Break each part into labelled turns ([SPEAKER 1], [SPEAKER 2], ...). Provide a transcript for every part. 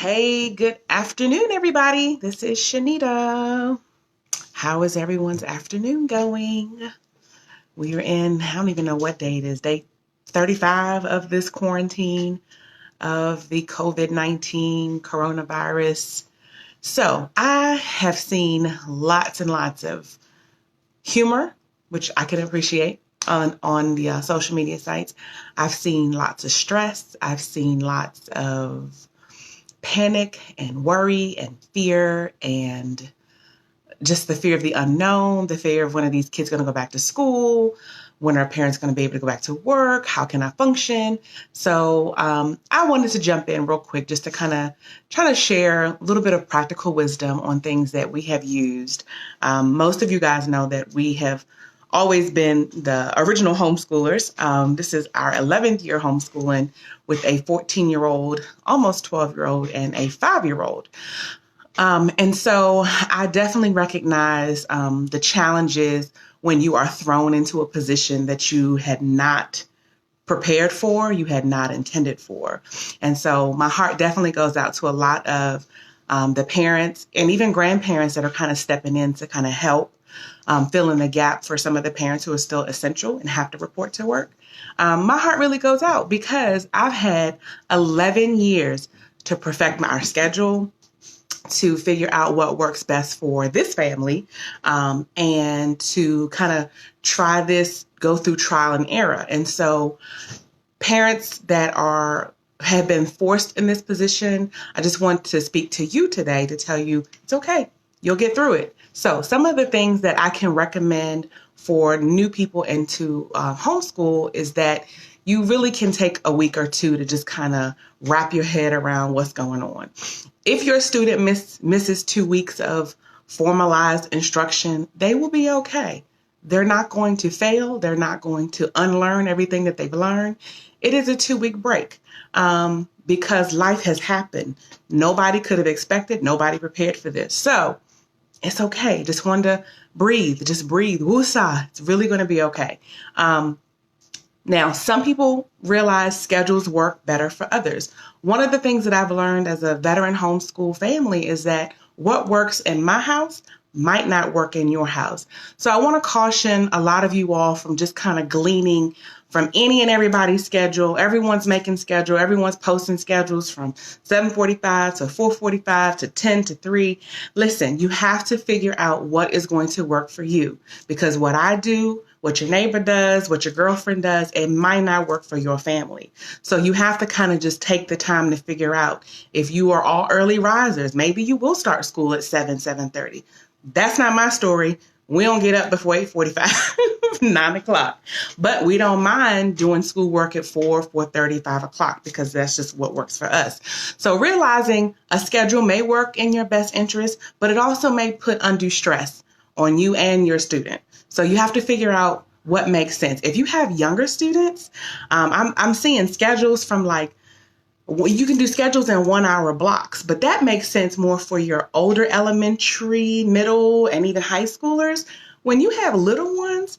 [SPEAKER 1] Hey, good afternoon, everybody. This is Shanita. How is everyone's afternoon going? We are in, I don't even know what day it is, day 35 of this quarantine of the COVID-19 coronavirus. So I have seen lots and lots of humor, which I can appreciate on the social media sites. I've seen lots of stress. I've seen lots of panic and worry and fear and just the fear of the unknown, the fear of when are these kids going to go back to school, when are parents going to be able to go back to work, how can I function? So I wanted to jump in real quick just to kind of try to share a little bit of practical wisdom on things that we have used. Most of you guys know that we have always been the original homeschoolers. This is our 11th year homeschooling with a 14-year-old, almost 12-year-old, and a 5-year-old. And so I definitely recognize the challenges when you are thrown into a position that you had not prepared for, you had not intended for. And so my heart definitely goes out to a lot of the parents and even grandparents that are kind of stepping in to kind of help fill in the gap for some of the parents who are still essential and have to report to work. My heart really goes out because I've had 11 years to perfect our schedule, to figure out what works best for this family, and to kind of try this, go through trial and error. And so parents that have been forced in this position, I just want to speak to you today to tell you it's okay. You'll get through it. So some of the things that I can recommend for new people into homeschool is that you really can take a week or two to just kind of wrap your head around what's going on. If your student misses 2 weeks of formalized instruction, they will be okay. They're not going to fail. They're not going to unlearn everything that they've learned. It is a 2-week break because life has happened. Nobody could have expected, nobody prepared for this. So it's okay. Just want to breathe. Just breathe. Woosah. It's really going to be okay. Now, some people realize schedules work better for others. One of the things that I've learned as a veteran homeschool family is that what works in my house might not work in your house. So I want to caution a lot of you all from just kind of gleaning from any and everybody's schedule. Everyone's making schedule. Everyone's posting schedules from 7:45 to 4:45 to 10 to 3. Listen, you have to figure out what is going to work for you, because what I do, what your neighbor does, what your girlfriend does, it might not work for your family. So you have to kind of just take the time to figure out if you are all early risers. Maybe you will start school at 7:30. That's not my story. We don't get up before 8:45, 9 o'clock. But we don't mind doing schoolwork at 4:30, 5 o'clock, because that's just what works for us. So realizing a schedule may work in your best interest, but it also may put undue stress on you and your student. So you have to figure out what makes sense. If you have younger students, I'm seeing schedules from you can do schedules in 1-hour blocks, but that makes sense more for your older elementary, middle, and even high schoolers. When you have little ones,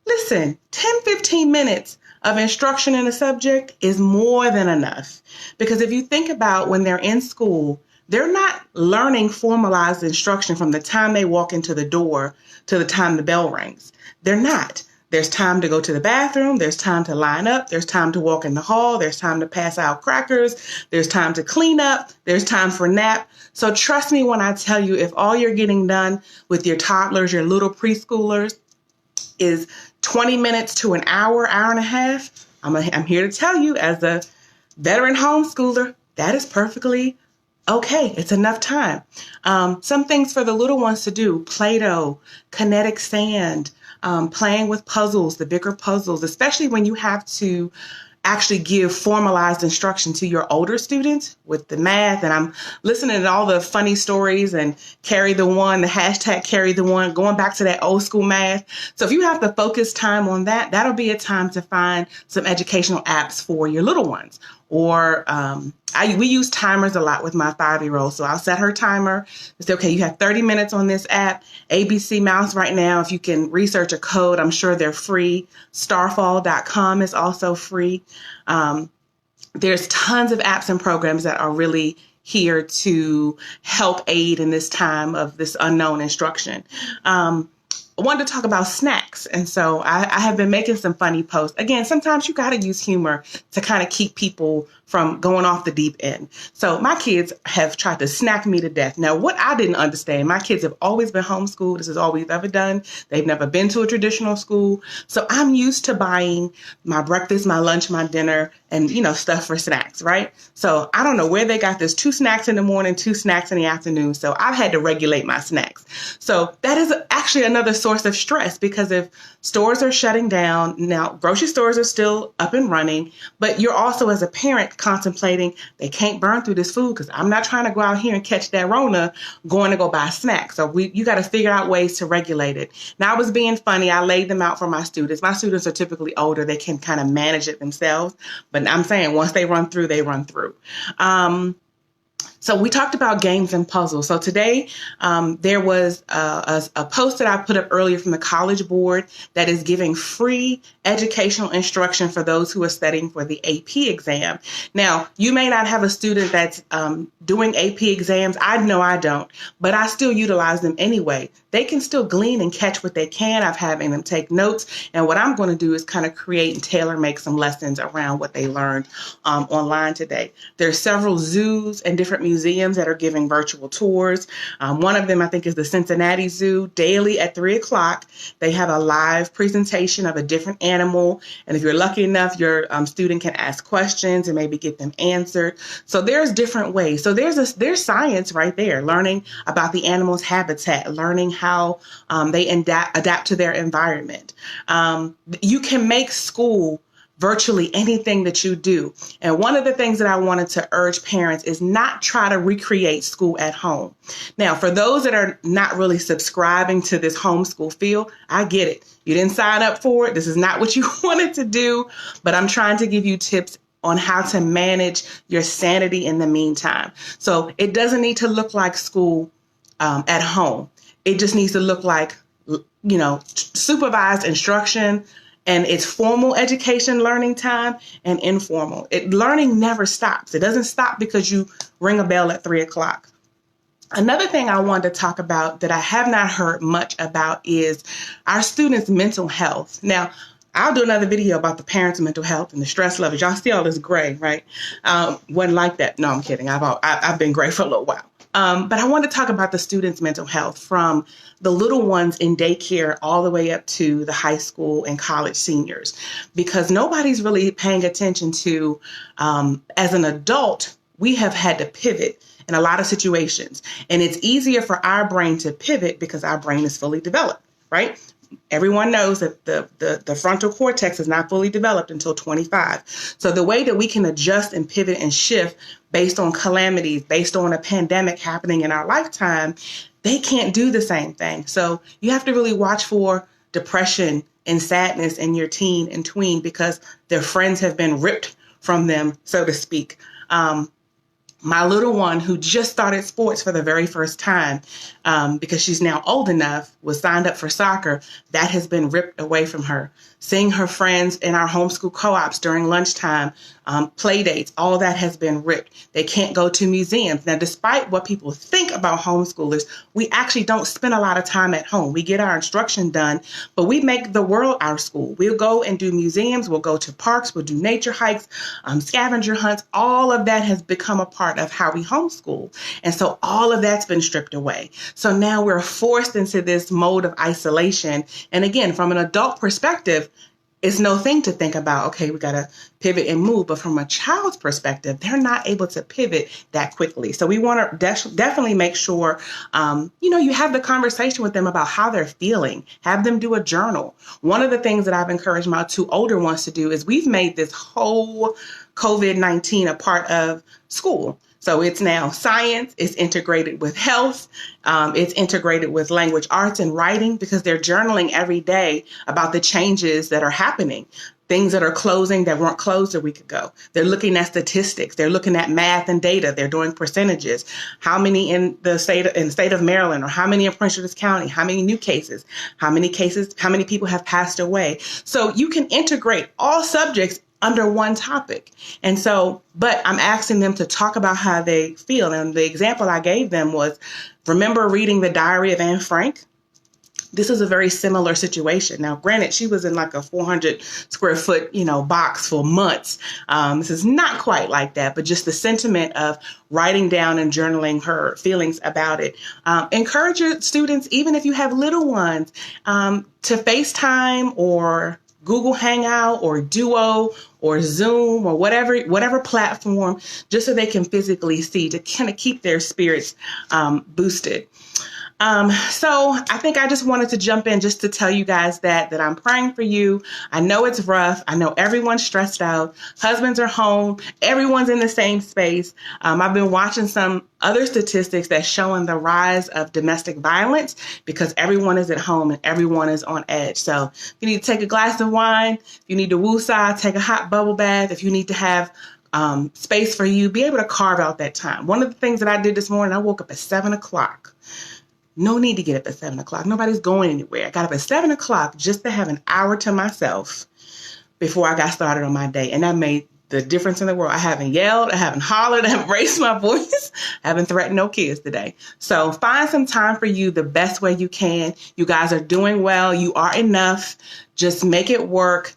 [SPEAKER 1] listen, 10, 15 minutes of instruction in a subject is more than enough. Because if you think about when they're in school, they're not learning formalized instruction from the time they walk into the door to the time the bell rings. They're not. There's time to go to the bathroom. There's time to line up. There's time to walk in the hall. There's time to pass out crackers. There's time to clean up. There's time for nap. So trust me when I tell you, if all you're getting done with your toddlers, your little preschoolers, is 20 minutes to an hour, hour and a half, I'm here to tell you, as a veteran homeschooler, that is perfectly okay. It's enough time. Some things for the little ones to do: Play-Doh, kinetic sand, playing with puzzles, the bigger puzzles, especially when you have to actually give formalized instruction to your older students with the math. And I'm listening to all the funny stories and carry the one, the hashtag carry the one, going back to that old school math. So if you have to focus time on that, that'll be a time to find some educational apps for your little ones. Or we use timers a lot with my 5-year-old. So I'll set her timer and say, okay, you have 30 minutes on this app. ABC Mouse right now, if you can research a code, I'm sure they're free. Starfall.com is also free. There's tons of apps and programs that are really here to help aid in this time of this unknown instruction. I wanted to talk about snacks. And so I have been making some funny posts. Again, sometimes you got to use humor to kind of keep people from going off the deep end. So my kids have tried to snack me to death. Now, what I didn't understand, my kids have always been homeschooled. This is all we've ever done. They've never been to a traditional school. So I'm used to buying my breakfast, my lunch, my dinner, and, stuff for snacks, right? So I don't know where they got this 2 snacks in the morning, 2 snacks in the afternoon. So I've had to regulate my snacks. So that is actually another source of stress, because if stores are shutting down, now grocery stores are still up and running, but you're also, as a parent, contemplating they can't burn through this food because I'm not trying to go out here and catch that Rona going to go buy snacks. So you got to figure out ways to regulate it. Now, I was being funny. I laid them out for my students. My students are typically older. They can kind of manage it themselves. But I'm saying once they run through, they run through. So we talked about games and puzzles. So today there was a post that I put up earlier from the College Board that is giving free educational instruction for those who are studying for the AP exam. Now, you may not have a student that's doing AP exams. I know I don't, but I still utilize them anyway. They can still glean and catch what they can. I've having them take notes. And what I'm going to do is kind of create and tailor make some lessons around what they learned online today. There's several zoos and different museums that are giving virtual tours. One of them, I think, is the Cincinnati Zoo. Daily at 3 o'clock, they have a live presentation of a different animal. And if you're lucky enough, your student can ask questions and maybe get them answered. So there's different ways. So there's science right there, learning about the animal's habitat, learning how they adapt to their environment. You can make school virtually anything that you do. And one of the things that I wanted to urge parents is not try to recreate school at home. Now, for those that are not really subscribing to this homeschool feel, I get it. You didn't sign up for it. This is not what you wanted to do, but I'm trying to give you tips on how to manage your sanity in the meantime. So it doesn't need to look like school at home. It just needs to look like, supervised instruction, and it's formal education learning time and informal. Learning never stops. It doesn't stop because you ring a bell at 3 o'clock. Another thing I wanted to talk about that I have not heard much about is our students' mental health. Now, I'll do another video about the parents' mental health and the stress levels. Y'all see all this gray, right? Wasn't like that. No, I'm kidding. I've been gray for a little while. But I want to talk about the students' mental health, from the little ones in daycare all the way up to the high school and college seniors, because nobody's really paying attention to, as an adult, we have had to pivot in a lot of situations. And it's easier for our brain to pivot because our brain is fully developed, right? Everyone knows that the frontal cortex is not fully developed until 25. So the way that we can adjust and pivot and shift based on calamities, based on a pandemic happening in our lifetime, they can't do the same thing. So you have to really watch for depression and sadness in your teen and tween, because their friends have been ripped from them, so to speak. My little one, who just started sports for the very first time, because she's now old enough, was signed up for soccer, that has been ripped away from her. Seeing her friends in our homeschool co-ops during lunchtime, play dates, all that has been ripped. They can't go to museums. Now, despite what people think about homeschoolers, we actually don't spend a lot of time at home. We get our instruction done, but we make the world our school. We'll go and do museums. We'll go to parks. We'll do nature hikes, scavenger hunts. All of that has become a part of how we homeschool. And so all of that's been stripped away. So now we're forced into this mode of isolation. And again, from an adult perspective, it's no thing to think about, okay, we got to pivot and move. But from a child's perspective, they're not able to pivot that quickly. So we want to definitely make sure, you have the conversation with them about how they're feeling. Have them do a journal. One of the things that I've encouraged my 2 older ones to do is we've made this whole COVID-19 a part of school. So it's now science, it's integrated with health, it's integrated with language arts and writing, because they're journaling every day about the changes that are happening, things that are closing that weren't closed a week ago. They're looking at statistics, they're looking at math and data, they're doing percentages, how many in the state of Maryland, or how many in Prince George's County, how many new cases, how many people have passed away. So you can integrate all subjects under one topic. And so, but I'm asking them to talk about how they feel. And the example I gave them was, remember reading The Diary of Anne Frank? This is a very similar situation. Now, granted, she was in like a 400 square foot, box for months. This is not quite like that, but just the sentiment of writing down and journaling her feelings about it. Encourage your students, even if you have little ones, to FaceTime or Google Hangout or Duo or Zoom or whatever platform, just so they can physically see, to kind of keep their spirits boosted. So I think I just wanted to jump in just to tell you guys that I'm praying for you. I know it's rough. I know everyone's stressed out. Husbands are home. Everyone's in the same space. I've been watching some other statistics that's showing the rise of domestic violence because everyone is at home and everyone is on edge. So if you need to take a glass of wine, if you need to woosah, take a hot bubble bath, if you need to have space for you, be able to carve out that time. One of the things that I did this morning, I woke up at 7 o'clock. No need to get up at 7 o'clock. Nobody's going anywhere. I got up at 7 o'clock just to have an hour to myself before I got started on my day. And that made the difference in the world. I haven't yelled. I haven't hollered. I haven't raised my voice. I haven't threatened no kids today. So find some time for you the best way you can. You guys are doing well. You are enough. Just make it work.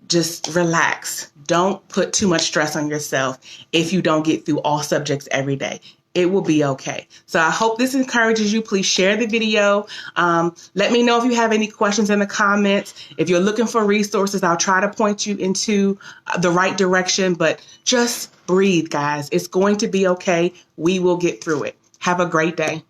[SPEAKER 1] Just relax. Don't put too much stress on yourself if you don't get through all subjects every day. It will be okay. So I hope this encourages you. Please share the video. Let me know if you have any questions in the comments. If you're looking for resources, I'll try to point you into the right direction, but just breathe, guys. It's going to be okay. We will get through it. Have a great day.